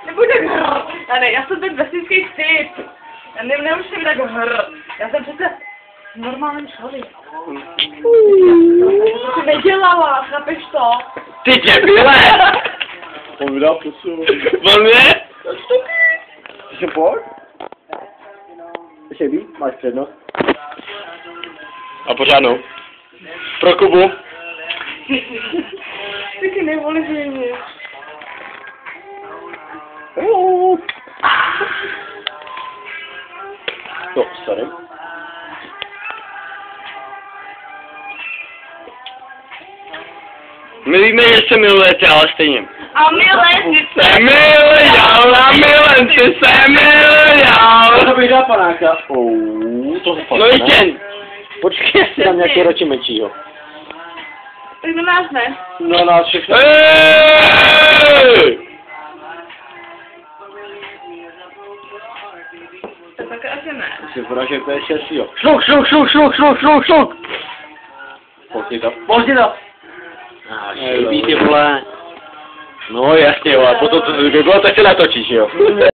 Nebuď tak hr. Já jsem ten vesnický typ. Já nemusím tak hr. Já jsem přece normální člověk. To jsi nedělala, chápeš to? Ty děbile! On vydal pusu. On je? Jsi pojď? Ještě víc? Máš přednost? A pořádnou. Pro Kubu. Taky nevolíš mě. No, sorry. My víme, že se milujete, ale stejně. A milenci Se milujou, a milenci se milujou. To bych dal panáka. To se No ještě. Počkej, já si dám nějaký radši menšího. Tak na nás ne. No nás všechno. Ej! To tak asi ne. Si poražil, to je šestýho. Šluk, šluk, šluk, šluk, šluk, šluk, šluk. Pozdě to. Pozdě to. Šibí, ty vole. No jasně, vole, potom to se natočíš, jo.